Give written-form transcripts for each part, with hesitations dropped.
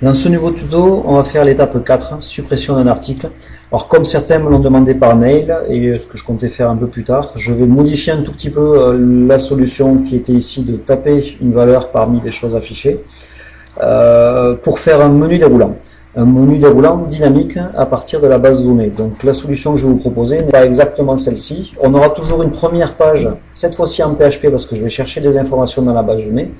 Dans ce nouveau tuto, on va faire l'étape 4, suppression d'un article. Alors comme certains me l'ont demandé par mail, et ce que je comptais faire un peu plus tard, je vais modifier un tout petit peu la solution qui était ici de taper une valeur parmi les choses affichées, pour faire un menu déroulant. Un menu déroulant dynamique à partir de la base de données. Donc la solution que je vais vous proposer n'est pas exactement celle-ci. On aura toujours une première page, cette fois-ci en PHP parce que je vais chercher des informations dans la base de données,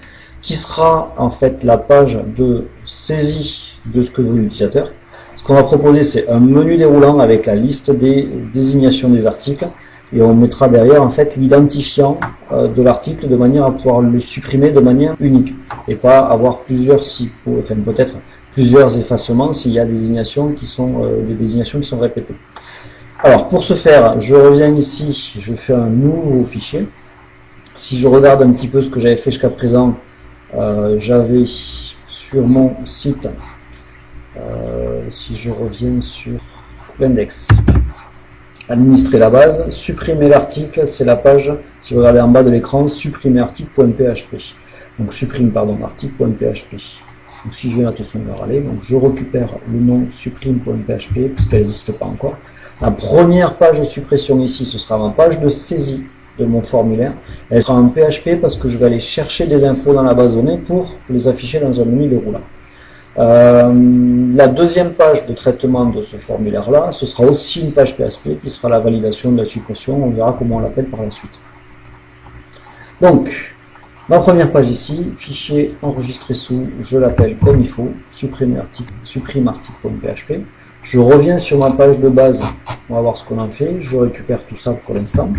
qui sera en fait la page de saisie de ce que veut l'utilisateur. Ce qu'on va proposer, c'est un menu déroulant avec la liste des désignations des articles, et on mettra derrière en fait l'identifiant de l'article de manière à pouvoir le supprimer de manière unique et pas avoir plusieurs peut-être plusieurs effacements s'il y a des désignations qui sont répétées. Alors pour ce faire, je reviens ici, je fais un nouveau fichier. Si je regarde un petit peu ce que j'avais fait jusqu'à présent, j'avais sur mon site, si je reviens sur l'index, administrer la base, supprimer l'article, c'est la page, si vous regardez en bas de l'écran, supprimer article.php. Donc supprime, pardon, article.php. Donc si je viens à attention de aller, donc je récupère le nom supprime.php, puisqu'elle n'existe pas encore. La première page de suppression ici, ce sera ma page de saisie de mon formulaire. Elle sera en PHP parce que je vais aller chercher des infos dans la base de données pour les afficher dans un menu déroulant. La deuxième page de traitement de ce formulaire-là, ce sera aussi une page PHP qui sera la validation de la suppression. On verra comment on l'appelle par la suite. Donc, ma première page ici, fichier enregistré sous, je l'appelle comme il faut, supprime article.php. Je reviens sur ma page de base, on va voir ce qu'on en fait, je récupère tout ça pour l'instant.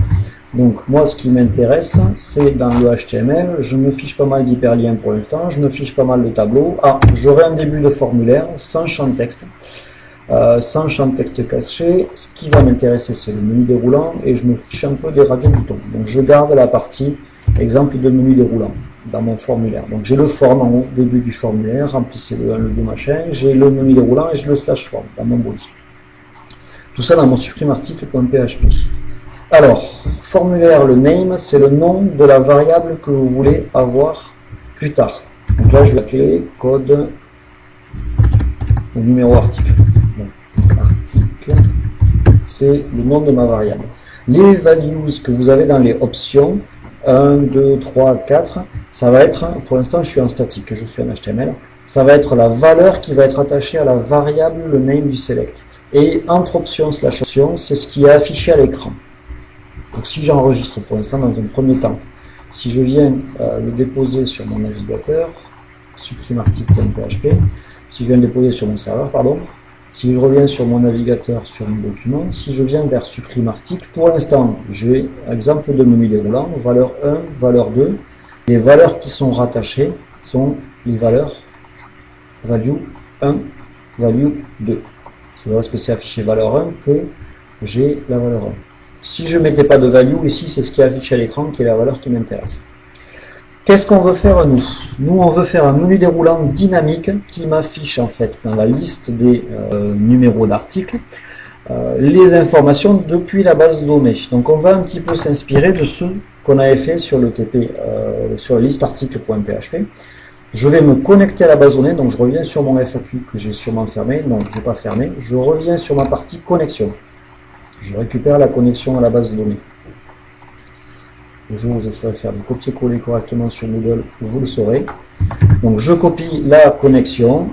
Donc moi ce qui m'intéresse, c'est dans le HTML, je me fiche pas mal d'hyperliens pour l'instant, je me fiche pas mal de tableaux. Ah, j'aurai un début de formulaire sans champ de texte. Sans champ de texte caché, ce qui va m'intéresser c'est le menu déroulant et je me fiche un peu des radios-boutons. Donc je garde la partie exemple de menu déroulant dans mon formulaire. Donc j'ai le form en haut, début du formulaire, remplissez le 1, le 2, machin, j'ai le menu déroulant et j'ai le slash form dans mon body. Tout ça dans mon supprime article.php. Alors, formulaire, le name, c'est le nom de la variable que vous voulez avoir plus tard. Donc là, je vais appeler code au numéro article. Donc, article, c'est le nom de ma variable. Les values que vous avez dans les options, 1, 2, 3, 4, ça va être, pour l'instant je suis en statique, je suis en HTML, ça va être la valeur qui va être attachée à la variable, le name du select. Et entre option slash option, c'est ce qui est affiché à l'écran. Donc si j'enregistre pour l'instant dans un premier temps, si je viens le déposer sur mon navigateur, supprime article.php, si je viens le déposer sur mon serveur, pardon, si je reviens sur mon navigateur, sur mon document, si je viens vers supprime article, pour l'instant, j'ai exemple de menu déroulant, valeur 1, valeur 2. Les valeurs qui sont rattachées sont les valeurs value 1, value 2. C'est parce que c'est affiché valeur 1 que j'ai la valeur 1. Si je ne mettais pas de value, ici, c'est ce qui est affiché à l'écran qui est la valeur qui m'intéresse. Qu'est-ce qu'on veut faire nous? Nous, on veut faire un menu déroulant dynamique qui m'affiche en fait dans la liste des numéros d'articles les informations depuis la base de données. Donc, on va un petit peu s'inspirer de ce qu'on avait fait sur le TP, sur la liste article.php. Je vais me connecter à la base de données. Donc, je reviens sur mon FAQ que j'ai sûrement fermé. Non, je n'ai pas fermé. Je reviens sur ma partie connexion. Je récupère la connexion à la base de données. Le jour où je saurai faire du copier-coller correctement sur Moodle, vous le saurez. Donc je copie la connexion,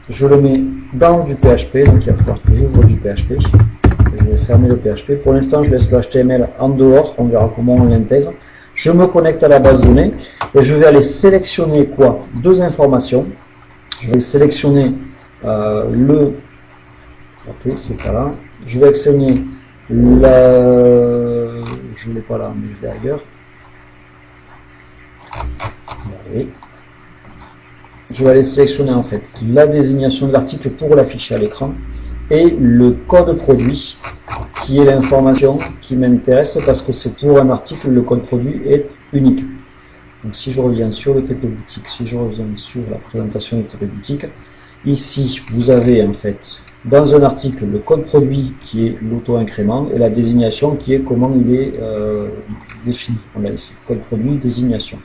je le mets dans du PHP, donc il va falloir que j'ouvre du PHP. Je vais fermer le PHP. Pour l'instant, je laisse le HTML en dehors, on verra comment on l'intègre. Je me connecte à la base de données et je vais aller sélectionner quoi? Deux informations. Je vais sélectionner le... Attendez, c'est pas là. Je vais sélectionner la... Je ne l'ai pas là, mais je l'ai ailleurs. Allez. Je vais aller sélectionner en fait la désignation de l'article pour l'afficher à l'écran et le code produit qui est l'information qui m'intéresse parce que c'est pour un article, le code produit est unique. Donc si je reviens sur le TP boutique, si je reviens sur la présentation du TP boutique, ici vous avez en fait dans un article le code produit qui est l'auto-incrément et la désignation qui est comment il est défini. On a ici code produit, désignation.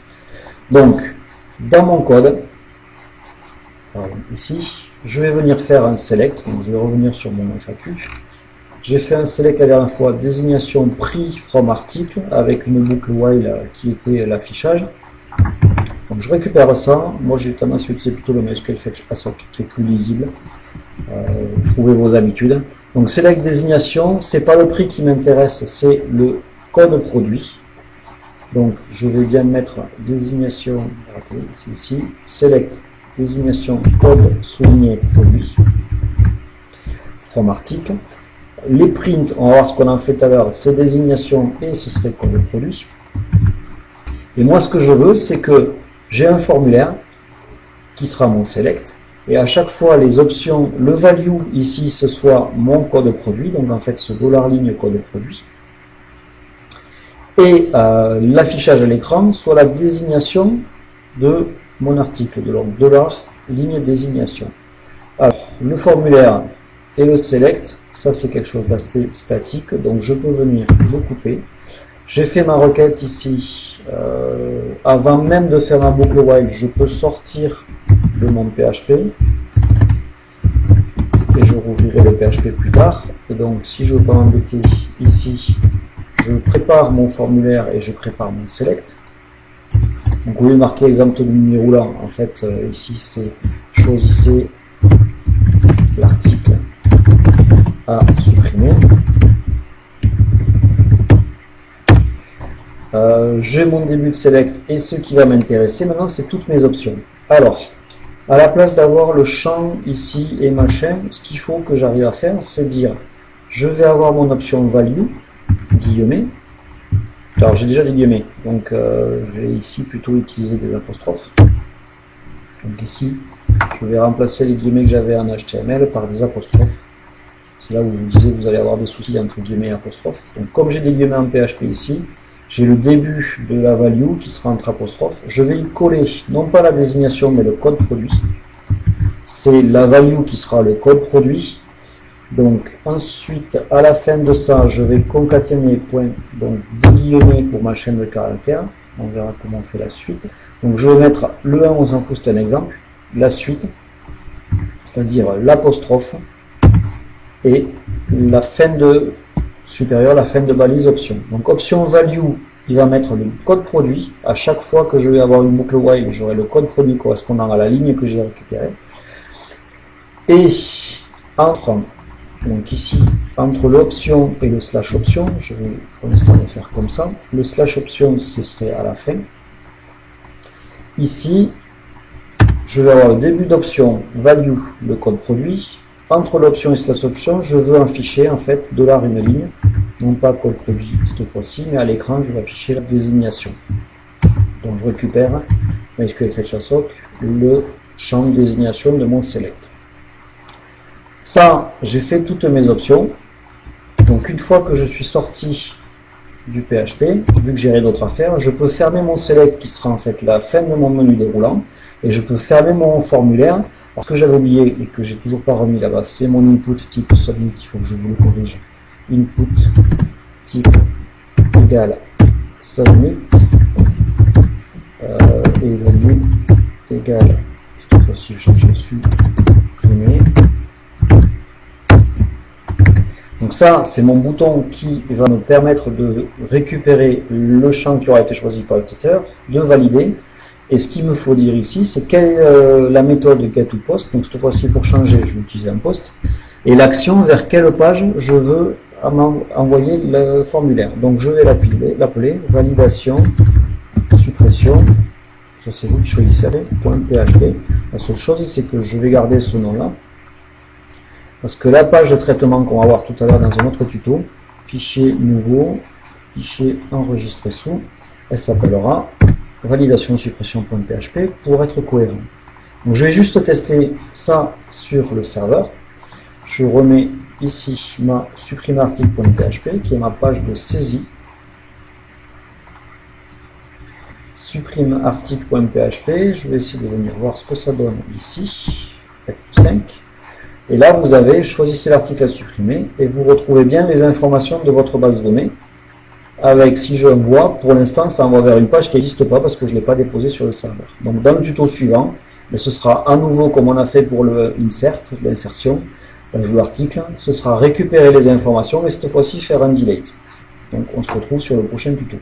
Donc dans mon code, pardon, ici. Je vais venir faire un select, donc je vais revenir sur mon FAQ. J'ai fait un select la dernière fois, désignation prix from article, avec une boucle while qui était l'affichage. Donc je récupère ça. Moi j'ai tendance à utiliser plutôt le MySQL Fetch Assoc qui est plus lisible. Trouvez vos habitudes. Donc select désignation, c'est pas le prix qui m'intéresse, c'est le code produit. Donc je vais bien mettre désignation, ici, select désignation code souligné produit from article. Les prints, on va voir ce qu'on a fait tout à l'heure, c'est désignation et ce serait code produit. Et moi ce que je veux, c'est que j'ai un formulaire qui sera mon select. Et à chaque fois, les options, le value ici, ce soit mon code produit, donc en fait ce $ligne code produit. Et l'affichage à l'écran soit la désignation de mon article, de l'ordre $ligne désignation. Alors, le formulaire et le select, ça c'est quelque chose d'assez statique, donc je peux venir le couper. J'ai fait ma requête ici, avant même de faire ma boucle while, je peux sortir de mon PHP et je rouvrirai le PHP plus tard. Et donc si je veux pas m'embêter ici, je prépare mon formulaire et je prépare mon select. Donc vous voyez marqué exemple de numéro là, en fait ici c'est choisissez l'article à supprimer. J'ai mon début de select et ce qui va m'intéresser maintenant c'est toutes mes options. Alors à la place d'avoir le champ ici et machin, ce qu'il faut que j'arrive à faire, c'est dire je vais avoir mon option value, guillemets. Alors j'ai déjà des guillemets, donc je vais ici plutôt utiliser des apostrophes. Donc ici, je vais remplacer les guillemets que j'avais en HTML par des apostrophes. C'est là où je vous disais que vous allez avoir des soucis entre guillemets et apostrophes. Donc comme j'ai des guillemets en PHP ici, j'ai le début de la value qui sera entre apostrophes. Je vais y coller non pas la désignation mais le code produit. C'est la value qui sera le code produit. Donc ensuite à la fin de ça je vais concaténer point, donc des guillemets pour ma chaîne de caractères. On verra comment on fait la suite. Donc je vais mettre le 1, on s'en fout, c'est un exemple. La suite, c'est-à-dire l'apostrophe et la fin de supérieur, la fin de balise option. Donc option value, il va mettre le code produit. À chaque fois que je vais avoir une boucle while, j'aurai le code produit correspondant à la ligne que j'ai récupérée. Et entre, donc ici, entre l'option et le slash option, je vais pour l'instant le faire comme ça. Le slash option, ce serait à la fin. Ici, je vais avoir le début d'option value, le code produit. Entre l'option et slash option, je veux afficher en fait $une ligne, non pas code produit cette fois-ci, mais à l'écran je vais afficher la désignation. Donc je récupère MySQL Fetch Assoc, le champ de désignation de mon select. Ça, j'ai fait toutes mes options. Donc une fois que je suis sorti du PHP, vu que j'ai rien d'autre à faire, je peux fermer mon select qui sera en fait la fin de mon menu déroulant, et je peux fermer mon formulaire. Alors, ce que j'avais oublié et que j'ai toujours pas remis là-bas, c'est mon input type submit, il faut que je vous le corrige. Input type égale submit et value égale, cette fois-ci je change dessus, supprimer. Donc ça, c'est mon bouton qui va me permettre de récupérer le champ qui aura été choisi par l'utilisateur, de valider. Et ce qu'il me faut dire ici, c'est quelle est la méthode getToPost. Donc cette fois-ci, pour changer, je vais utiliser un post. Et l'action vers quelle page je veux envoyer le formulaire. Donc je vais l'appeler validation, suppression. Ça c'est vous qui choisissez, .php. La seule chose, c'est que je vais garder ce nom-là. Parce que la page de traitement qu'on va voir tout à l'heure dans un autre tuto, fichier nouveau, fichier enregistré sous, elle s'appellera validation suppression.php pour être cohérent. Donc je vais juste tester ça sur le serveur. Je remets ici ma supprimearticle.php qui est ma page de saisie. Supprimearticle.php, je vais essayer de venir voir ce que ça donne ici. F5. Et là vous avez, choisissez l'article à supprimer et vous retrouvez bien les informations de votre base de données. Avec, si je envoie, pour l'instant, ça envoie vers une page qui n'existe pas parce que je ne l'ai pas déposée sur le serveur. Donc, dans le tuto suivant, mais ce sera à nouveau comme on a fait pour le insert, l'insertion, l'ajout d'article, ce sera récupérer les informations et cette fois-ci faire un delete. Donc on se retrouve sur le prochain tuto.